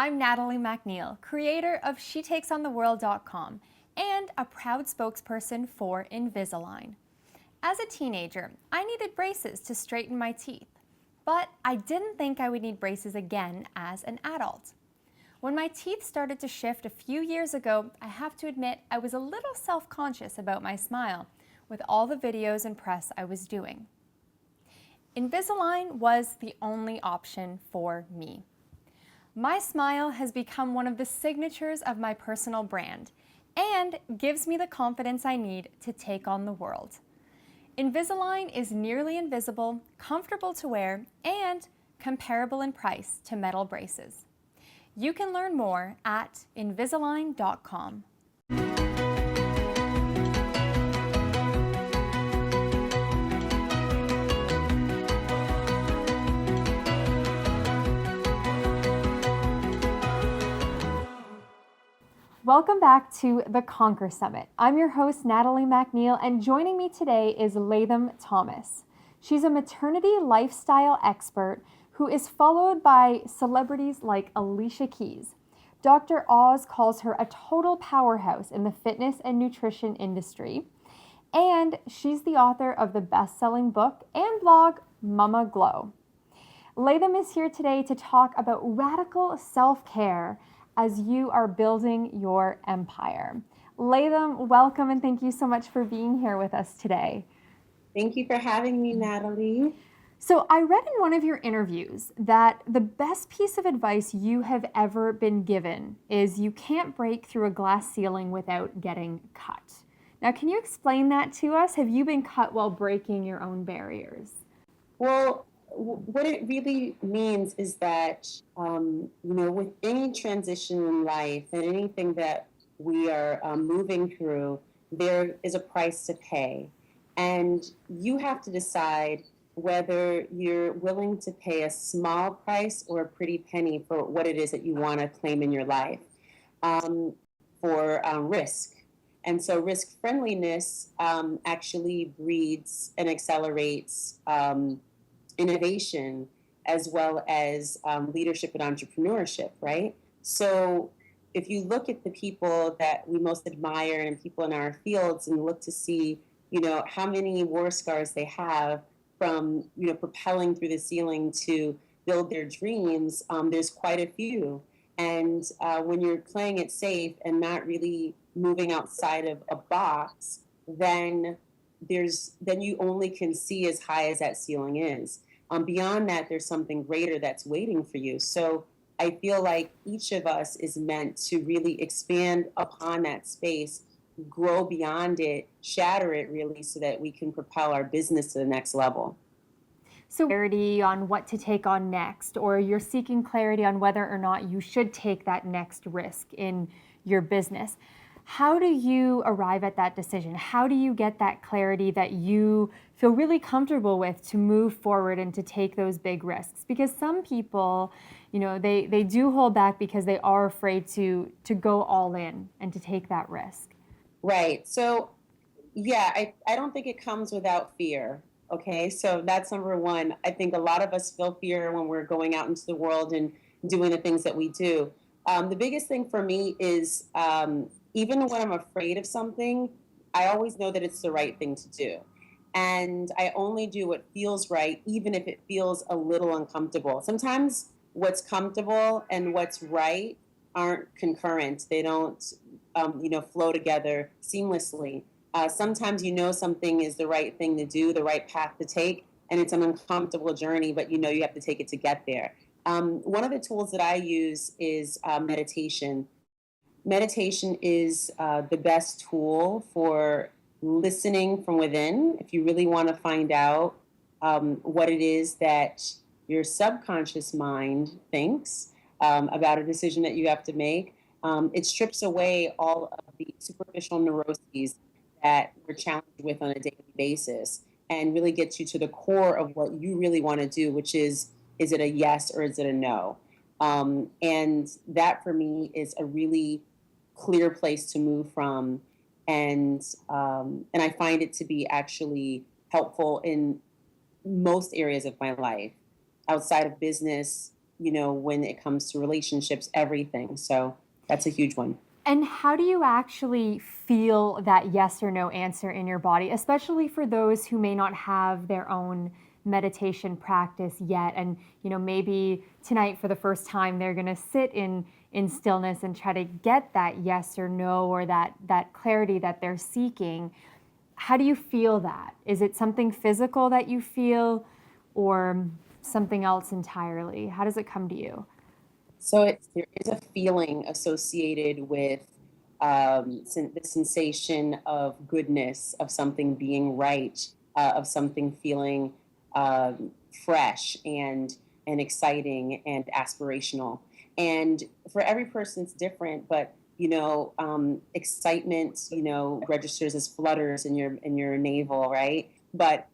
I'm Natalie MacNeil, creator of SheTakesOnTheWorld.com and a proud spokesperson for Invisalign. As a teenager, I needed braces to straighten my teeth, but I didn't think I would need braces again as an adult. When my teeth started to shift a few years ago, I have to admit I was a little self-conscious about my smile with all the videos and press I was doing. Invisalign was the only option for me. My smile has become one of the signatures of my personal brand and gives me the confidence I need to take on the world. Invisalign is nearly invisible, comfortable to wear, and comparable in price to metal braces. You can learn more at Invisalign.com. Welcome back to the Conquer Summit. I'm your host, Natalie MacNeil, and joining me today is Latham Thomas. She's a maternity lifestyle expert who is followed by celebrities like Alicia Keys. Dr. Oz calls her a total powerhouse in the fitness and nutrition industry. And she's the author of the best-selling book and blog, Mama Glow. Latham is here today to talk about radical self-care as you are building your empire. Latham, welcome and thank you so much for being here with us today. Thank you for having me, Natalie. So I read in one of your interviews that the best piece of advice you have ever been given is you can't break through a glass ceiling without getting cut. Now, can you explain that to us? Have you been cut while breaking your own barriers? Well, what it really means is that, with any transition in life and anything that we are moving through, there is a price to pay. And you have to decide whether you're willing to pay a small price or a pretty penny for what it is that you want to claim in your life for risk. And so risk friendliness actually breeds and accelerates innovation as well as leadership and entrepreneurship, right? So if you look at the people that we most admire and people in our fields and look to see, how many war scars they have from, propelling through the ceiling to build their dreams, there's quite a few. And when you're playing it safe and not really moving outside of a box, then you only can see as high as that ceiling is. Beyond that, there's something greater that's waiting for you. So I feel like each of us is meant to really expand upon that space, grow beyond it, shatter it really, so that we can propel our business to the next level. So clarity on what to take on next, or you're seeking clarity on whether or not you should take that next risk in your business. How do you arrive at that decision? How do you get that clarity that you feel really comfortable with to move forward and to take those big risks? Because some people, they do hold back because they are afraid to go all in and to take that risk. Right. So, yeah, I don't think it comes without fear. Okay. So that's number one. I think a lot of us feel fear when we're going out into the world and doing the things that we do. The biggest thing for me is even when I'm afraid of something, I always know that it's the right thing to do. And I only do what feels right, even if it feels a little uncomfortable. Sometimes what's comfortable and what's right aren't concurrent. They don't, flow together seamlessly. Sometimes something is the right thing to do, the right path to take, and it's an uncomfortable journey, but you have to take it to get there. One of the tools that I use is meditation. Meditation is the best tool for listening from within. If you really want to find out what it is that your subconscious mind thinks about a decision that you have to make, it strips away all of the superficial neuroses that we're challenged with on a daily basis and really gets you to the core of what you really want to do, which is it a yes or is it a no? And that for me is a really clear place to move from, and I find it to be actually helpful in most areas of my life, outside of business, when it comes to relationships, everything. So that's a huge one. And how do you actually feel that yes or no answer in your body, especially for those who may not have their own meditation practice yet? And, maybe tonight for the first time, they're going to sit in stillness and try to get that yes or no or that clarity that they're seeking. How do you feel that? Is it something physical that you feel or something else entirely? How does it come to you? So there is a feeling associated with the sensation of goodness, of something being right, of something feeling um, fresh and exciting and aspirational. And for every person, it's different. But excitement, registers as flutters in your navel, right? But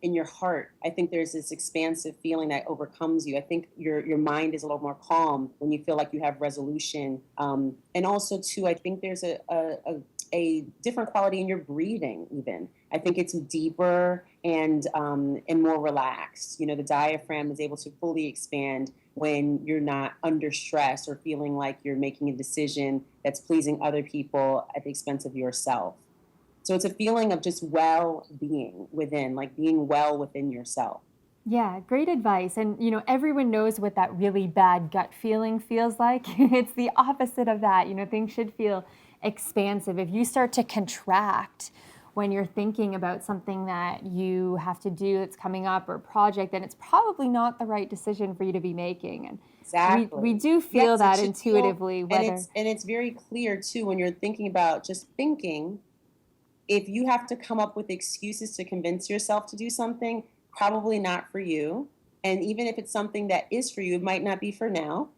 in your heart, I think there's this expansive feeling that overcomes you. I think your mind is a little more calm when you feel like you have resolution. And also, too, I think there's a different quality in your breathing. Even I think it's deeper and more relaxed. The diaphragm is able to fully expand when you're not under stress or feeling like you're making a decision that's pleasing other people at the expense of yourself. So it's a feeling of just well being within, like being well within yourself. Yeah, great advice. And, everyone knows what that really bad gut feeling feels like. It's the opposite of that. Things should feel expansive. If you start to contract when you're thinking about something that you have to do that's coming up or project, then it's probably not the right decision for you to be making. And we Exactly. do feel Yes, it that should feel, intuitively, and whether it's very clear too when you're thinking about just thinking. If you have to come up with excuses to convince yourself to do something, probably not for you. And even if it's something that is for you, it might not be for now.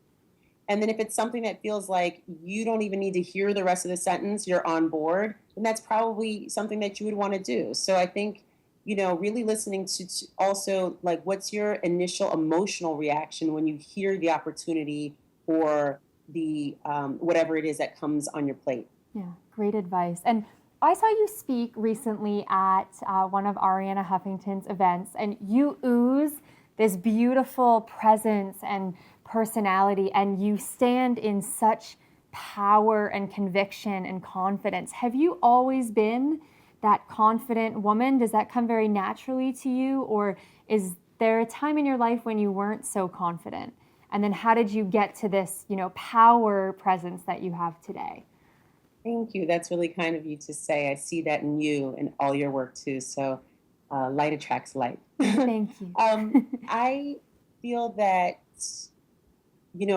And then if it's something that feels like you don't even need to hear the rest of the sentence, you're on board, then that's probably something that you would want to do. So I think, really listening to also like what's your initial emotional reaction when you hear the opportunity or the whatever it is that comes on your plate. Yeah, great advice. And I saw you speak recently at one of Ariana Huffington's events, and you ooze this beautiful presence and personality, and you stand in such power and conviction and confidence. Have you always been that confident woman? Does that come very naturally to you, or is there a time in your life when you weren't so confident? And then how did you get to this, power presence that you have today? Thank you. That's really kind of you to say. I see that in you and all your work too. So, light attracts light. Thank you. I feel that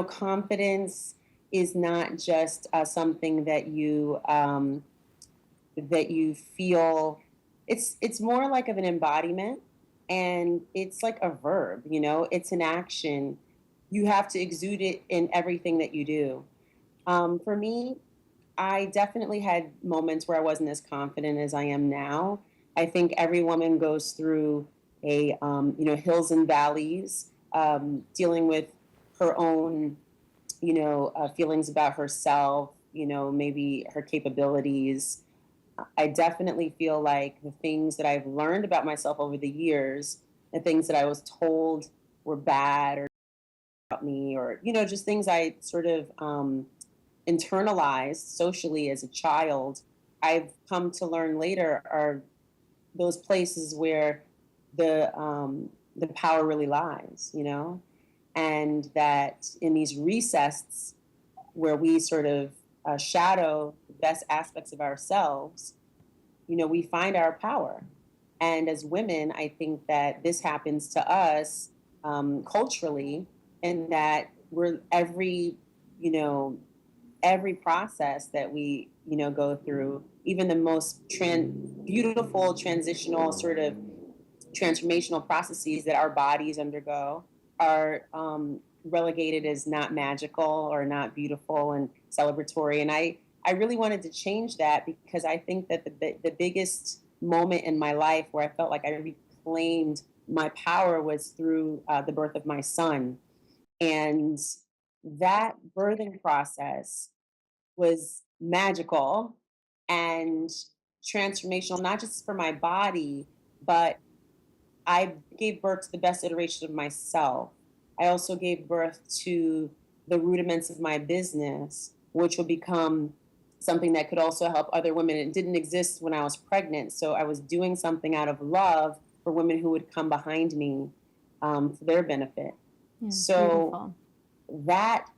confidence is not just something that you feel. It's more like of an embodiment, and it's like a verb. It's an action. You have to exude it in everything that you do. For me, I definitely had moments where I wasn't as confident as I am now. I think every woman goes through hills and valleys, dealing with her own, feelings about herself, maybe her capabilities. I definitely feel like the things that I've learned about myself over the years, the things that I was told were bad or about me, or, just things I sort of internalized socially as a child, I've come to learn later are those places where the power really lies, and that in these recesses where we sort of shadow the best aspects of ourselves, we find our power. And as women, I think that this happens to us culturally, in that we're you know, every process that we go through, even the most beautiful transitional sort of transformational processes that our bodies undergo are relegated as not magical or not beautiful and celebratory. And I really wanted to change that, because I think that the biggest moment in my life where I felt like I reclaimed my power was through the birth of my son. And that birthing process was magical and transformational, not just for my body, but I gave birth to the best iteration of myself. I also gave birth to the rudiments of my business, which will become something that could also help other women. It didn't exist when I was pregnant. So I was doing something out of love for women who would come behind me for their benefit. Yeah, So beautiful. that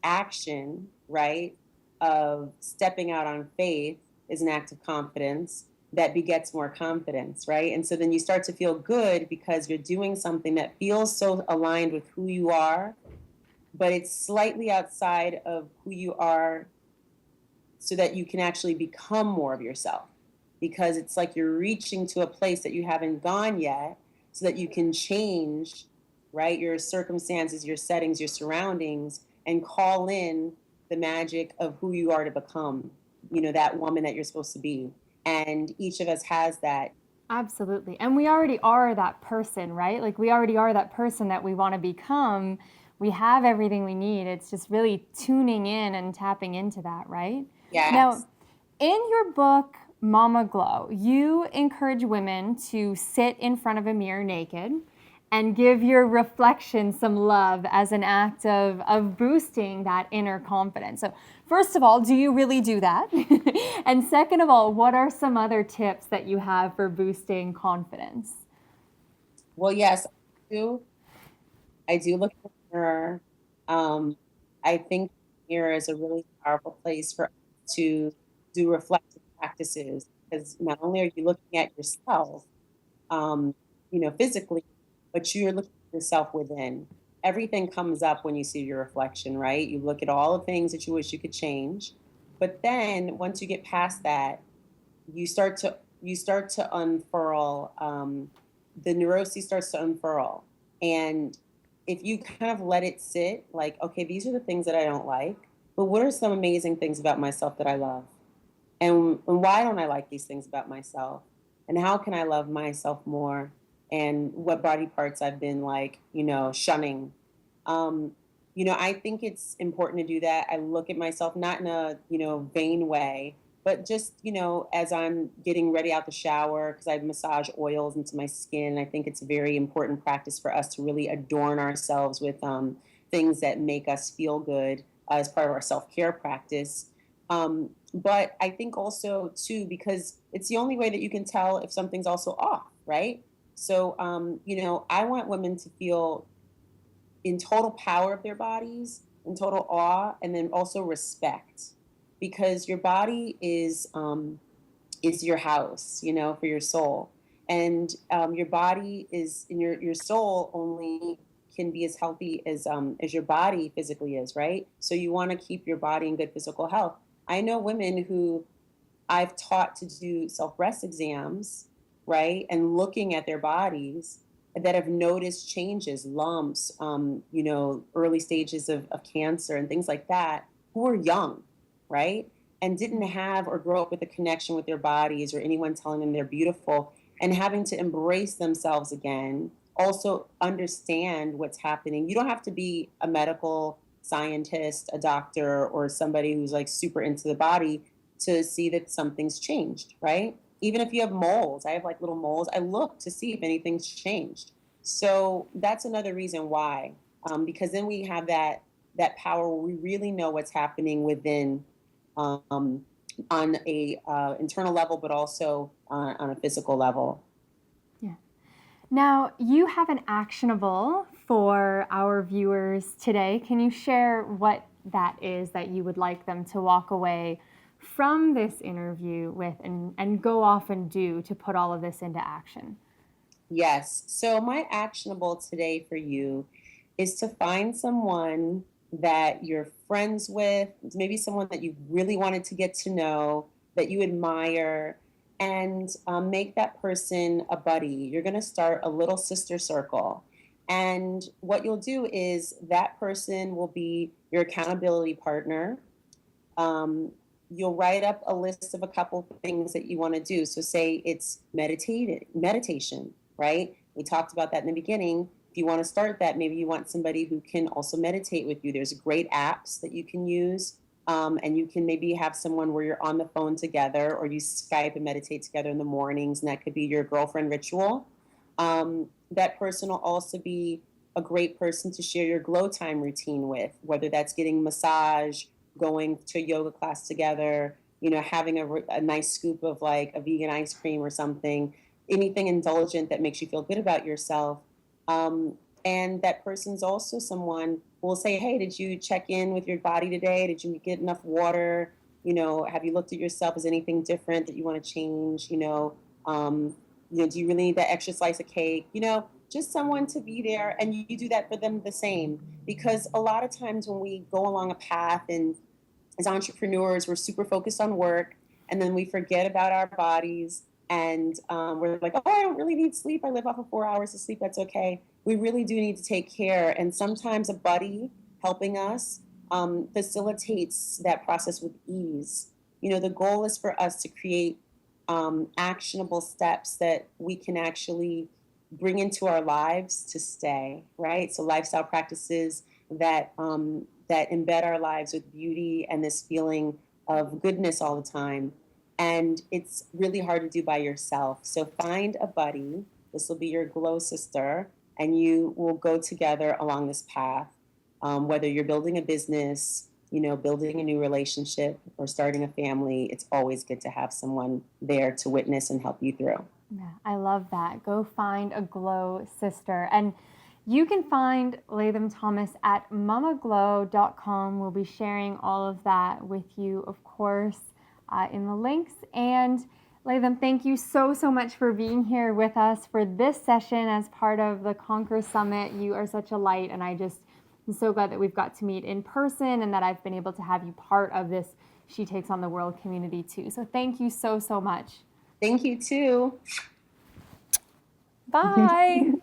action, right, of stepping out on faith is an act of confidence that begets more confidence, right? And so then you start to feel good because you're doing something that feels so aligned with who you are, but it's slightly outside of who you are so that you can actually become more of yourself. Because it's like you're reaching to a place that you haven't gone yet so that you can change, right, your circumstances, your settings, your surroundings, and call in the magic of who you are to become, that woman that you're supposed to be. And each of us has that. Absolutely. And we already are that person, right? Like we already are that person that we want to become. We have everything we need. It's just really tuning in and tapping into that, right? Yes. Now, in your book, Mama Glow, you encourage women to sit in front of a mirror naked and give your reflection some love as an act of boosting that inner confidence. So, first of all, do you really do that? And second of all, what are some other tips that you have for boosting confidence? Well, yes, do. I do look in the mirror. Um, I think the mirror is a really powerful place for us to do reflective practices because not only are you looking at yourself, um, physically, but you're looking at yourself within. Everything comes up when you see your reflection, right? You look at all the things that you wish you could change, but then once you get past that, you start to unfurl. The neuroses starts to unfurl, and if you kind of let it sit, like, okay, these are the things that I don't like, but what are some amazing things about myself that I love? And why don't I like these things about myself? And how can I love myself more? And what body parts I've been like, shunning. Um, I think it's important to do that. I look at myself not in a, vain way, but just, as I'm getting ready out the shower, because I massage oils into my skin. I think it's a very important practice for us to really adorn ourselves with things that make us feel good as part of our self care practice. But I think also too, because it's the only way that you can tell if something's also off, right? So, I want women to feel in total power of their bodies, in total awe, and then also respect, because your body is your house, for your soul, and your body is, and your soul only can be as healthy as your body physically is, right? So you want to keep your body in good physical health. I know women who I've taught to do self breast exams, right? And looking at their bodies that have noticed changes, lumps, early stages of cancer and things like that, who are young, right? And didn't have or grow up with a connection with their bodies or anyone telling them they're beautiful, and having to embrace themselves again, also understand what's happening. You don't have to be a medical scientist, a doctor, or somebody who's like super into the body to see that something's changed, right? Even if you have moles, I have like little moles, I look to see if anything's changed. So that's another reason why, because then we have that power where we really know what's happening within, um, on a internal level, but also on a physical level. Yeah. Now, you have an actionable for our viewers today. Can you share what that is that you would like them to walk away from this interview with and go off and do to put all of this into action? Yes. So my actionable today for you is to find someone that you're friends with, maybe someone that you really wanted to get to know, that you admire, and make that person a buddy. You're going to start a little sister circle. And what you'll do is that person will be your accountability partner. um, you'll write up a list of a couple of things that you want to do. So say it's meditation, right? We talked about that in the beginning. If you want to start that, maybe you want somebody who can also meditate with you. There's great apps that you can use. And you can maybe have someone where you're on the phone together, or you Skype and meditate together in the mornings, and that could be your girlfriend ritual. That person will also be a great person to share your glow time routine with, whether that's getting massage, going to a yoga class together, having a nice scoop of like a vegan ice cream or something, anything indulgent that makes you feel good about yourself. And that person's also someone who will say, hey, did you check in with your body today? Did you get enough water? Have you looked at yourself? Is anything different that you want to change? Do you really need that extra slice of cake? Just someone to be there, and you do that for them the same. Because a lot of times when we go along a path, and as entrepreneurs, we're super focused on work, and then we forget about our bodies, and we're like, oh, I don't really need sleep. I live off of 4 hours of sleep. That's okay. We really do need to take care. And sometimes a buddy helping us facilitates that process with ease. The goal is for us to create actionable steps that we can actually bring into our lives to stay, right? So lifestyle practices that that embed our lives with beauty and this feeling of goodness all the time. And it's really hard to do by yourself. So find a buddy. This will be your glow sister, and you will go together along this path. Whether you're building a business, building a new relationship, or starting a family, it's always good to have someone there to witness and help you through. Yeah, I love that. Go find a glow sister. And you can find Latham Thomas at mamaglow.com. We'll be sharing all of that with you, of course, in the links. And Latham, thank you so much for being here with us for this session as part of the Conquer Summit. You are such a light, and I'm so glad that we've got to meet in person and that I've been able to have you part of this She Takes on the World community too. So thank you so much. Thank you too. Bye.